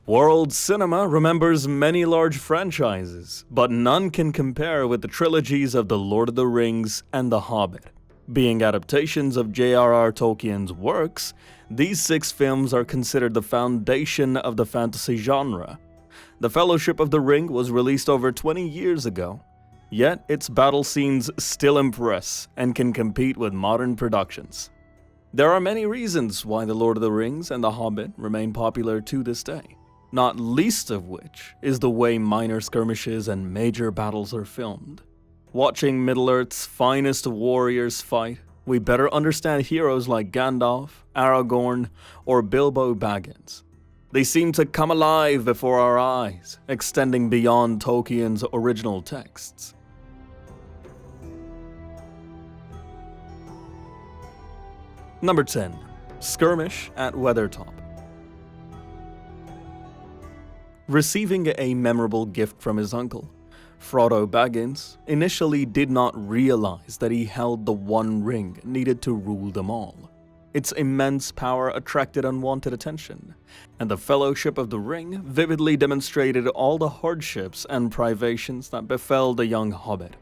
World cinema remembers many large franchises, but none can compare with the trilogies of The Lord of the Rings and The Hobbit. Being adaptations of J.R.R. Tolkien's works, these 6 films are considered the foundation of the fantasy genre. The Fellowship of the Ring was released over 20 years ago, yet its battle scenes still impress and can compete with modern productions. There are many reasons why The Lord of the Rings and The Hobbit remain popular to this day, not least of which is the way minor skirmishes and major battles are filmed. Watching Middle-earth's finest warriors fight, we better understand heroes like Gandalf, Aragorn, or Bilbo Baggins. They seem to come alive before our eyes, extending beyond Tolkien's original texts. Number 10. Skirmish at Weathertop. Receiving a memorable gift from his uncle, Frodo Baggins initially did not realize that he held the one ring needed to rule them all. Its immense power attracted unwanted attention, and the Fellowship of the Ring vividly demonstrated all the hardships and privations that befell the young hobbit.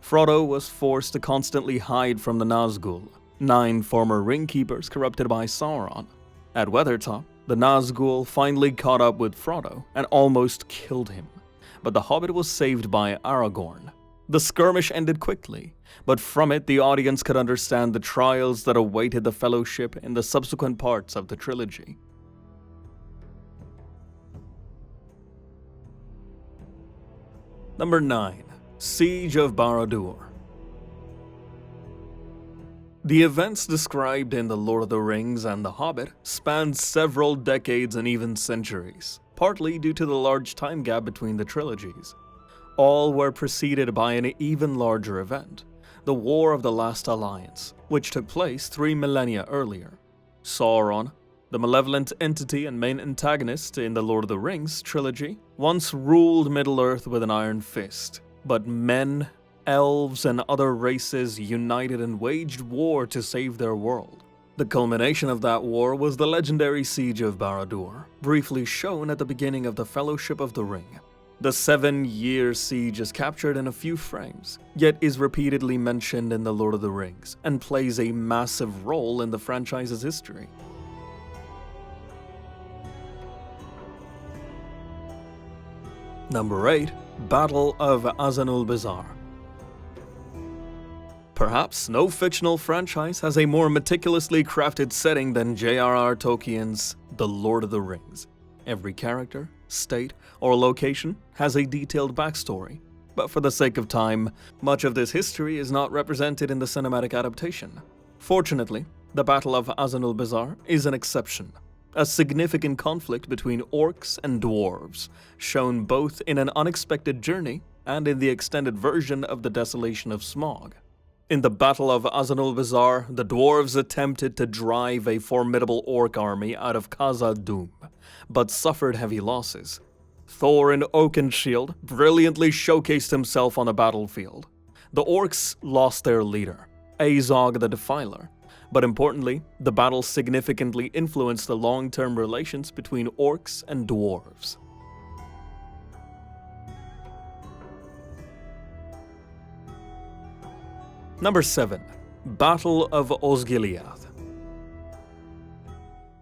Frodo was forced to constantly hide from the Nazgul, 9 former ring keepers corrupted by Sauron. At Weathertop, the Nazgul finally caught up with Frodo and almost killed him, but the hobbit was saved by Aragorn. The skirmish ended quickly, but from it the audience could understand the trials that awaited the Fellowship in the subsequent parts of the trilogy. Number 9. Siege of Badur. The events described in The Lord of the Rings and The Hobbit spanned several decades and even centuries, partly due to the large time gap between the trilogies. All were preceded by an even larger event, the War of the Last Alliance, which took place 3 millennia earlier. Sauron, the malevolent entity and main antagonist in the Lord of the Rings trilogy, once ruled Middle-earth with an iron fist, but men, elves, and other races united and waged war to save their world. The culmination of that war was the legendary Siege of Badur, briefly shown at the beginning of the Fellowship of the Ring. The 7-year siege is captured in a few frames, yet is repeatedly mentioned in The Lord of the Rings, and plays a massive role in the franchise's history. Number 8. Battle of Aenul Bizar. Perhaps no fictional franchise has a more meticulously crafted setting than J.R.R. Tolkien's The Lord of the Rings. Every character, state, or location has a detailed backstory, but for the sake of time, much of this history is not represented in the cinematic adaptation. Fortunately, the Battle of Aenul Bizar is an exception, a significant conflict between orcs and dwarves, shown both in an unexpected journey and in the extended version of the Desolation of Smaug. In the Battle of Aenul Bizar, the dwarves attempted to drive a formidable orc army out of Khazad-dûm, but suffered heavy losses. Thor in Oakenshield brilliantly showcased himself on the battlefield. The orcs lost their leader, Azog the Defiler, but importantly, the battle significantly influenced the long-term relations between orcs and dwarves. Number 7. Battle of Osgiliath.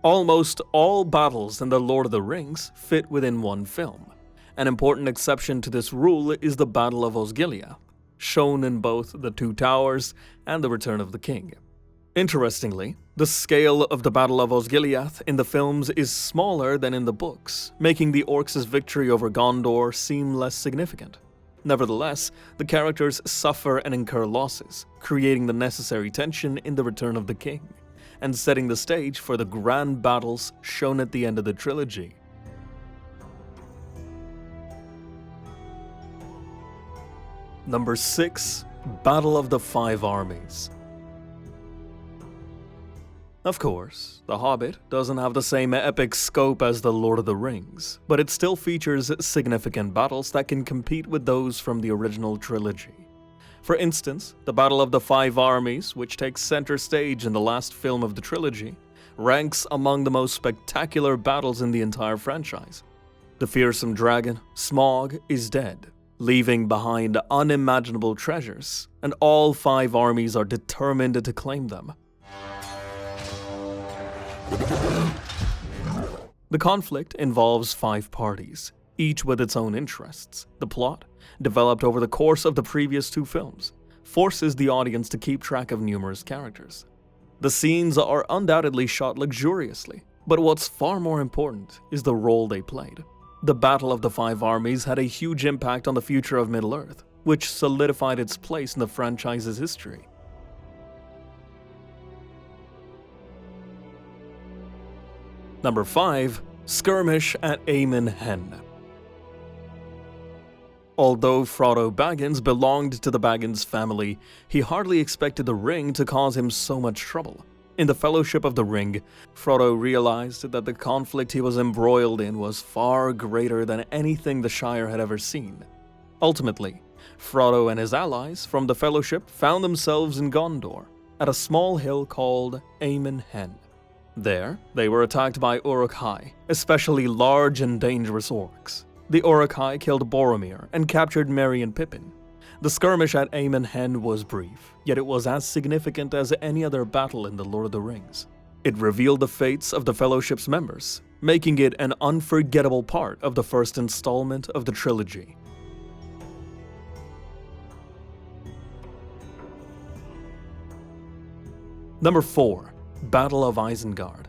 Almost all battles in The Lord of the Rings fit within one film. An important exception to this rule is the Battle of Osgiliath, shown in both The Two Towers and The Return of the King. Interestingly, the scale of the Battle of Osgiliath in the films is smaller than in the books, making the orcs' victory over Gondor seem less significant. Nevertheless, the characters suffer and incur losses, creating the necessary tension in The Return of the King, and setting the stage for the grand battles shown at the end of the trilogy. Number 6. Battle of the Five Armies. Of course, The Hobbit doesn't have the same epic scope as The Lord of the Rings, but it still features significant battles that can compete with those from the original trilogy. For instance, the Battle of the Five Armies, which takes center stage in the last film of the trilogy, ranks among the most spectacular battles in the entire franchise. The fearsome dragon, Smaug, is dead, leaving behind unimaginable treasures, and all 5 armies are determined to claim them. The conflict involves 5 parties, each with its own interests. The plot, developed over the course of the previous 2 films, forces the audience to keep track of numerous characters. The scenes are undoubtedly shot luxuriously, but what's far more important is the role they played. The Battle of the 5 Armies had a huge impact on the future of Middle-earth, which solidified its place in the franchise's history. Number 5. Skirmish at Aan Hen. Although Frodo Baggins belonged to the Baggins family, he hardly expected the ring to cause him so much trouble. In the Fellowship of the Ring, Frodo realized that the conflict he was embroiled in was far greater than anything the Shire had ever seen. Ultimately, Frodo and his allies from the Fellowship found themselves in Gondor, at a small hill called Aan Hen. There, they were attacked by Uruk-hai, especially large and dangerous orcs. The Uruk-hai killed Boromir and captured Merry and Pippin. The skirmish at Aan Hen was brief, yet it was as significant as any other battle in The Lord of the Rings. It revealed the fates of the Fellowship's members, making it an unforgettable part of the first installment of the trilogy. Number 4. Battle of Isengard.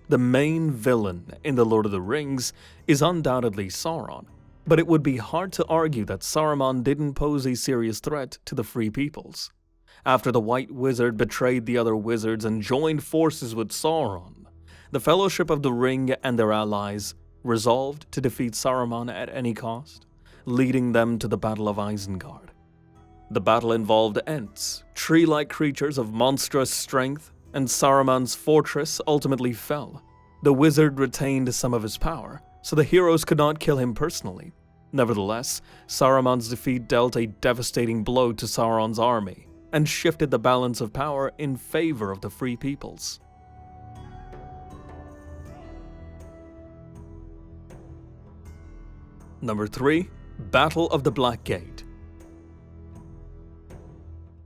The main villain in The Lord of the Rings is undoubtedly Sauron, but it would be hard to argue that Saruman didn't pose a serious threat to the Free Peoples. After the White Wizard betrayed the other wizards and joined forces with Sauron, the Fellowship of the Ring and their allies resolved to defeat Saruman at any cost, leading them to the Battle of Isengard. The battle involved Ents, tree-like creatures of monstrous strength, and Saruman's fortress ultimately fell. The wizard retained some of his power, so the heroes could not kill him personally. Nevertheless, Saruman's defeat dealt a devastating blow to Sauron's army, and shifted the balance of power in favor of the Free Peoples. Number 3. Battle of the Black Gate.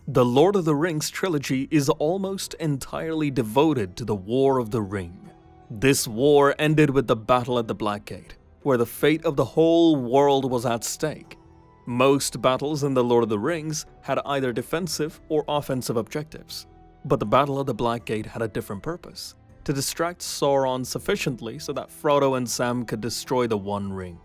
The Lord of the Rings trilogy is almost entirely devoted to the War of the Ring. This war ended with the Battle at the Black Gate, where the fate of the whole world was at stake. Most battles in The Lord of the Rings had either defensive or offensive objectives, but the Battle of the Black Gate had a different purpose: to distract Sauron sufficiently so that Frodo and Sam could destroy the One Ring.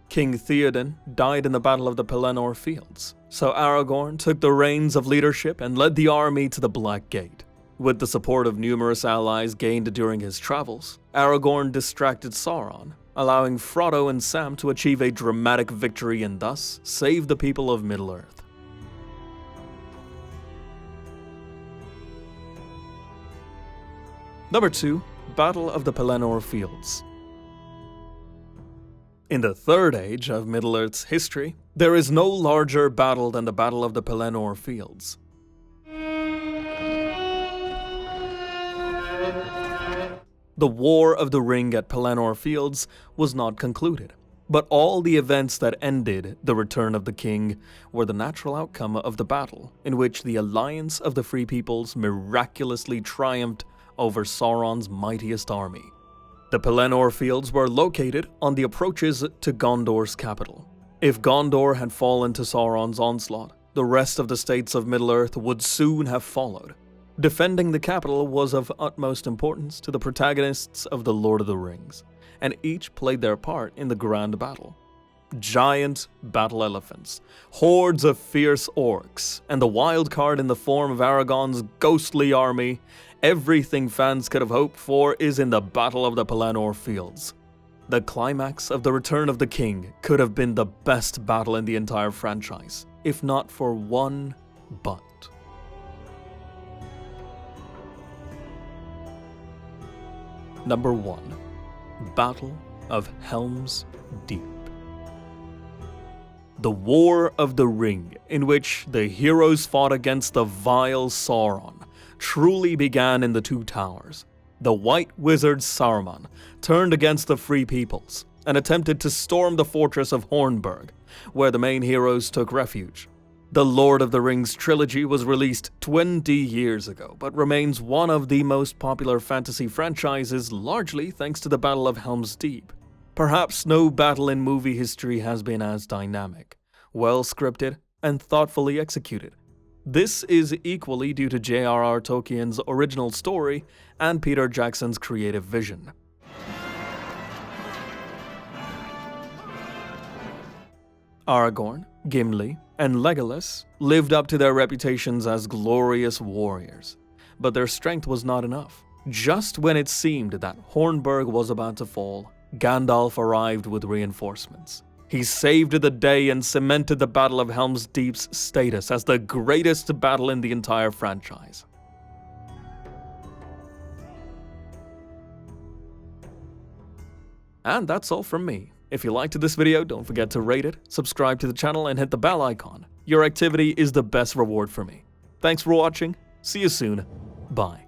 King Theoden died in the Battle of the Pelennor Fields, so Aragorn took the reins of leadership and led the army to the Black Gate. With the support of numerous allies gained during his travels, Aragorn distracted Sauron, allowing Frodo and Sam to achieve a dramatic victory and thus save the people of Middle-earth. Number 2. Battle of the Pelennor Fields. In the Third Age of Middle-earth's history, there is no larger battle than the Battle of the Pelennor Fields. The War of the Ring at Pelennor Fields was not concluded, but all the events that ended the return of the king were the natural outcome of the battle, in which the alliance of the Free Peoples miraculously triumphed over Sauron's mightiest army. The Pelennor Fields were located on the approaches to Gondor's capital. If Gondor had fallen to Sauron's onslaught, the rest of the states of Middle-earth would soon have followed. Defending the capital was of utmost importance to the protagonists of The Lord of the Rings, and each played their part in the grand battle. Giant battle elephants, hordes of fierce orcs, and the wild card in the form of Aragorn's ghostly army. Everything fans could have hoped for is in the Battle of the Pelennor Fields. The climax of the Return of the King could have been the best battle in the entire franchise, if not for one but. Number 1. Battle of Helms Deep. The War of the Ring, in which the heroes fought against the vile Sauron, truly began in the Two Towers. The White Wizard Saruman turned against the Free Peoples and attempted to storm the fortress of Hornburg, where the main heroes took refuge. The Lord of the Rings trilogy was released 20 years ago, but remains one of the most popular fantasy franchises, largely thanks to the Battle of Helm's Deep. Perhaps no battle in movie history has been as dynamic, well scripted, and thoughtfully executed. This is equally due to J.R.R. Tolkien's original story and Peter Jackson's creative vision. Aragorn, Gimli, and Legolas lived up to their reputations as glorious warriors, but their strength was not enough. Just when it seemed that Hornburg was about to fall, Gandalf arrived with reinforcements. He saved the day and cemented the Battle of Helm's Deep's status as the greatest battle in the entire franchise. And that's all from me. If you liked this video, don't forget to rate it, subscribe to the channel, and hit the bell icon. Your activity is the best reward for me. Thanks for watching. See you soon. Bye.